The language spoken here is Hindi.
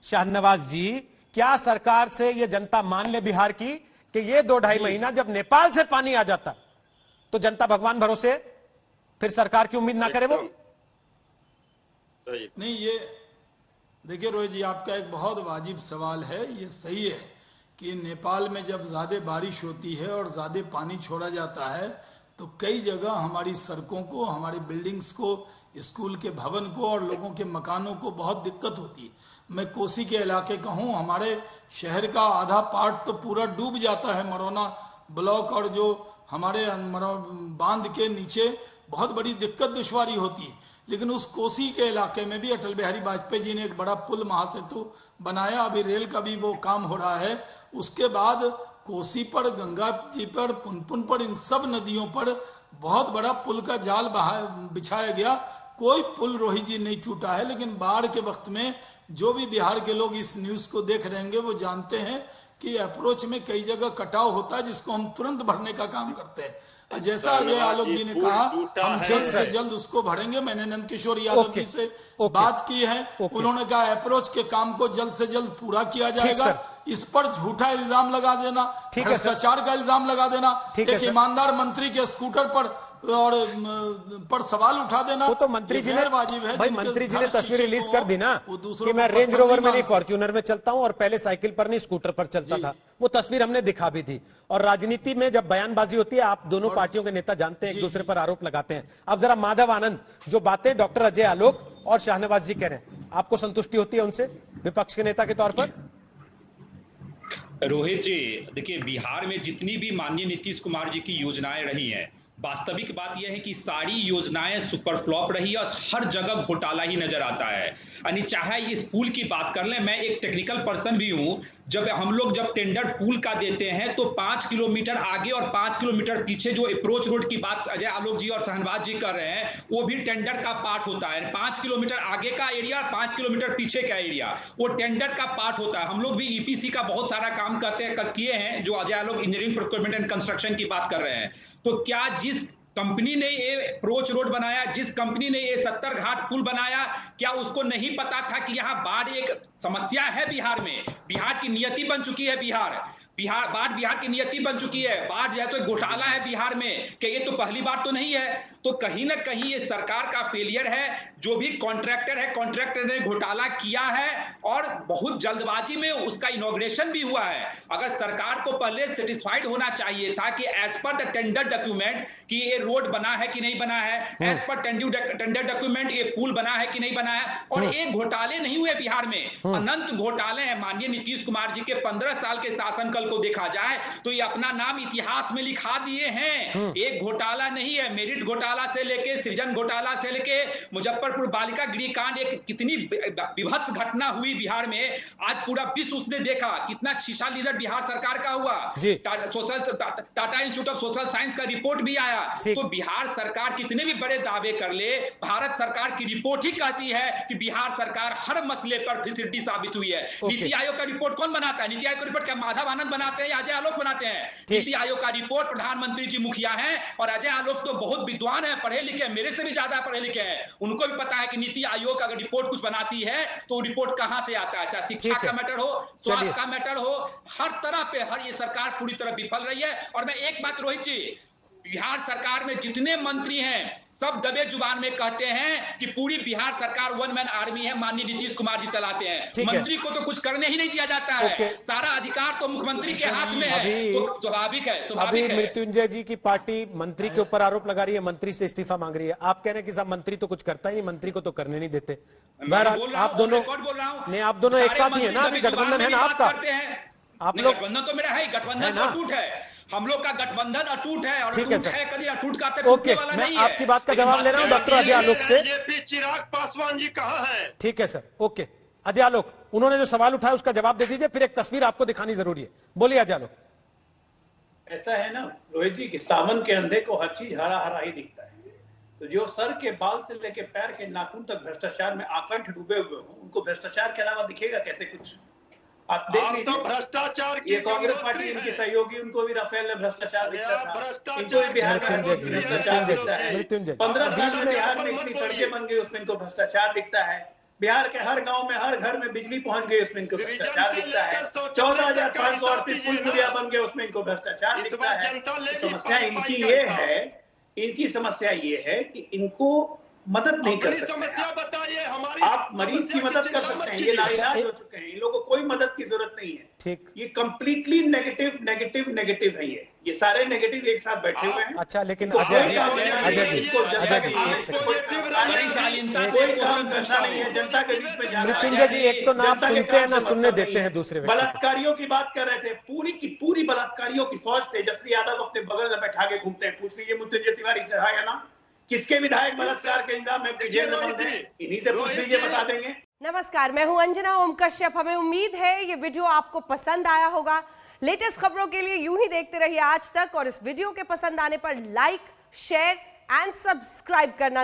शाहनवाज जी, क्या सरकार से ये जनता मान ले बिहार की कि ये 2-2.5 महीना जब नेपाल से पानी आ जाता तो जनता भगवान भरोसे, फिर सरकार की उम्मीद ना करे वो? नहीं, ये देखिए रोहित जी, आपका एक बहुत वाजिब सवाल है। ये सही है कि नेपाल में जब ज्यादा बारिश होती है और ज्यादा पानी छोड़ा जाता है तो कई जगह हमारी सड़कों को, हमारी बिल्डिंग्स को, स्कूल के भवन को और लोगों के मकानों को बहुत दिक्कत होती है। मैं कोसी के इलाके का हूँ, हमारे शहर का आधा पार्ट तो पूरा डूब जाता है। मरौना ब्लॉक और जो हमारे बांध के नीचे बहुत बड़ी दिक्कत दुश्वारी होती है। लेकिन उस कोसी के इलाके में भी अटल बिहारी वाजपेयी जी ने एक बड़ा पुल महासेतु बनाया, अभी रेल का भी वो काम हो रहा है। उसके बाद कोसी पर, गंगा जी पर, पुनपुन पर, इन सब नदियों पर बहुत बड़ा पुल का जाल बिछाया गया। कोई पुल रोहित जी नहीं टूटा है। लेकिन बाढ़ के वक्त में जो भी बिहार के लोग इस न्यूज को देख रहे होंगे वो जानते हैं कि अप्रोच में कई जगह कटाव होता है जिसको हम तुरंत भरने का काम करते हैं। जैसा अजय आलोक जी ने कहा, हम जल्द से जल्द उसको भरेंगे। मैंने नंदकिशोर यादव जी से बात की है, उन्होंने कहा अप्रोच के काम को जल्द से जल्द पूरा किया जाएगा। इस पर झूठा इल्जाम लगा देना, भ्रष्टाचार का इल्जाम लगा देना, एक ईमानदार मंत्री के स्कूटर पर सवाल उठा देना, वो तो मंत्री जी ने वाजिब है। भाई मंत्री जी ने तस्वीर रिलीज कर दी ना कि मैं रेंज रोवर में नहीं, फॉर्च्यूनर में चलता हूं और पहले साइकिल पर नहीं स्कूटर पर चलता था। वो तस्वीर हमने दिखा भी थी। और राजनीति में जब बयानबाजी होती है, आप दोनों पार्टियों के नेता जानते हैं, एक दूसरे पर आरोप लगाते हैं। अब जरा माधव आनंद, जो बातें डॉक्टर अजय आलोक और शाहनवाज जी कह रहे हैं, आपको संतुष्टि होती है उनसे विपक्ष के नेता के तौर पर? रोहित जी, देखिए, बिहार में जितनी भी माननीय नीतीश कुमार जी की योजनाएं रही हैं, वास्तविक बात यह है कि सारी योजनाएं सुपर फ्लॉप रही और हर जगह घोटाला ही नजर आता है। यानी चाहे इस पुल की बात कर लें, मैं एक टेक्निकल पर्सन भी हूं, जब हम लोग जब टेंडर पुल का देते हैं तो 5 किलोमीटर आगे और 5 किलोमीटर पीछे जो अप्रोच रोड की बात अजय आलोक जी और शाहनवाज जी कर रहे हैं, वो भी टेंडर का पार्ट होता है। 5 किलोमीटर आगे का एरिया, 5 किलोमीटर पीछे का एरिया, वो टेंडर का पार्ट होता है। हम लोग भी ईपीसी का बहुत सारा काम किए हैं, जो Ajay Alok engineering procurement and construction की बात कर रहे हैं। तो क्या जिस कंपनी ने ये अप्रोच रोड बनाया, जिस कंपनी ने ये 70 घाट पुल बनाया, क्या उसको नहीं पता था कि यहाँ बाढ़ एक समस्या है? बिहार में बिहार की नियति बन चुकी है। बाढ़ बिहार की नियति बन चुकी है। बाढ़ जैसे घोटाला है बिहार में, कि ये तो पहली बार तो नहीं है। तो कहीं ना कहीं ये सरकार का फेलियर है। जो भी कॉन्ट्रैक्टर है, कॉन्ट्रैक्टर ने घोटाला किया है और बहुत जल्दबाजी में उसका इनॉग्रेशन भी हुआ है। अगर सरकार को पहले सेटिस्फाइड होना चाहिए था कि as per the tender document कि ये रोड बना है कि नहीं बना है, एज पर टेंडर डॉक्यूमेंट ये पुल बना है कि नहीं बना है। और एक घोटाले नहीं हुए बिहार में, अनंत घोटाले हैं। माननीय नीतीश कुमार जी के 15 साल के शासनकाल को देखा जाए तो ये अपना नाम इतिहास में लिखा दिए हैं। एक घोटाला नहीं है। मेरिट घोटाला से लेके, सृजन घोटाला से लेके, मुजफ्फरपुर बालिका गृह कांड, एक कितनी विभत्स घटना हुई बिहार में। आज पूरा विश्व उसने देखा कितना शीशा लीडर बिहार सरकार का हुआ। Tata institute of social science का रिपोर्ट भी आया। तो बिहार सरकार कितने भी बड़े दावे कर ले, भारत सरकार की रिपोर्ट ही कहती है कि बिहार सरकार हर मसले पर फिसड्डी साबित हुई है। नीति आयोग का रिपोर्ट कौन बनाता है? नीति आयोग का रिपोर्ट क्या माधव आनंद बनाते हैं या अजय आलोक बनाते हैं? नीति आयोग का रिपोर्ट प्रधानमंत्री जी मुखिया हैं और अजय आलोक तो बहुत विद्वान है, पढ़े लिखे, मेरे से भी ज्यादा पढ़े लिखे हैं। उनको भी पता है कि नीति आयोग अगर रिपोर्ट कुछ बनाती है तो रिपोर्ट कहां से आता है। चाहे शिक्षा का मैटर हो, स्वास्थ्य का मैटर हो, हर तरह पे ये सरकार पूरी तरह विफल रही है। और मैं एक बात रोहित जी, बिहार सरकार में जितने मंत्री हैं सब दबे जुबान में कहते हैं कि पूरी बिहार सरकार वन मैन आर्मी है, माननीय नीतीश कुमार जी चलाते हैं। मंत्री को तो कुछ करने ही नहीं दिया जाता है। सारा अधिकार तो मुख्यमंत्री के हाथ में है। तो स्वाभाविक है। अभी मृत्युंजय जी की पार्टी मंत्री के ऊपर आरोप लगा रही है, मंत्री से इस्तीफा मांग रही है। आप कह रहे हैं कि साहब मंत्री तो कुछ करता ही नहीं, मंत्री को तो करने नहीं देते। आप दोनों एक साथ ही है ना, अभी गठबंधन है ना आपका? आप लोग, गठबंधन तो मेरा है, गठबंधन अटूट है। हम लोग का गठबंधन अटूट है और ठीक है सर, कभी अटूट का ओके, मैं आपकी बात का जवाब ले रहा हूं डॉक्टर अजय आलोक से। बीजेपी चिराग पासवान जी कहां है? ठीक है सर, ओके। अजय आलोक, उन्होंने जो सवाल उठाया उसका जवाब दे दीजिए, फिर एक तस्वीर आपको दिखानी जरूरी है। बोलिए अजय आलोक। ऐसा है ना रोहित जी कि सावन के अंधे को हर चीज हरा हरा ही दिखता है। तो जो सर के बाल से लेके पैर के नाखून तक भ्रष्टाचार में आकंठ डूबे हुए हो, उनको भ्रष्टाचार के अलावा दिखेगा कैसे कुछ? आप देख लीजिए, तो भ्रष्टाचार की ये कांग्रेस पार्टी इनके सहयोगी, उनको भी राफेल में भ्रष्टाचार दिखता था, इनको भी बिहार में भ्रष्टाचार दिखता है। 15 साल में बिहार में इतनी सड़कें बन गई, उसमें इनको भ्रष्टाचार दिखता है। बिहार के हर गांव में, हर घर में बिजली पहुंच गई, उसमें इनको सृजन भ्रष्टाचार से दिखता है। लेकर शौचालय 14,538 पुल तक पुलिया बन गए, उसमें इनको भ्रष्टाचार इस दिखता बार है। जनता लेगी समस्या पाई इनकी का ये हिसाब। है, इनकी समस्या ये है कि इनको मदद नहीं कर अपनी सकते समस्या हैं। बताइए, हमारी आप मरीज की मदद कर सकते हैं, ये लाइलाज हो चुके हैं, इन लोगों को कोई मदद की जरूरत नहीं है। ठीक। ये कंप्लीटली नेगेटिव नेगेटिव नेगेटिव है, ये सारे नेगेटिव एक साथ बैठे हुए हैं। अच्छा, लेकिन इनको अजय कोई जी, काम नहीं है, अजय जी, इनको जनता के एक बीच में सेकंड। कोई काम करना नहीं है, जनता के बीच में जाना मृत्युंजय है। जी, एक तो ना आप जनता के सुनते हैं, काम ना से सुनने मतलब देते नहीं हैं है। दूसरे व्यक्ति को। बलात्कारियों की बात कर रहे थे, पूरी की पूरी बलात्कारियों की फौज, तेजस्वी यादव अपने बगल में बैठा के घूमते हैं। पूछ लीजिए मृत्युंजय तिवारी से है या ना, किसके विधायक बलात्कार के इल्जाम में जेल में बंद हैं, इन्हीं से पूछ लीजिए, बता देंगे। नमस्कार, मैं हूं अंजना ओम कश्यप। हमें उम्मीद है ये वीडियो आपको पसंद आया होगा। लेटेस्ट खबरों के लिए यूं ही देखते रहिए आज तक, और इस वीडियो के पसंद आने पर लाइक, शेयर एंड सब्सक्राइब करना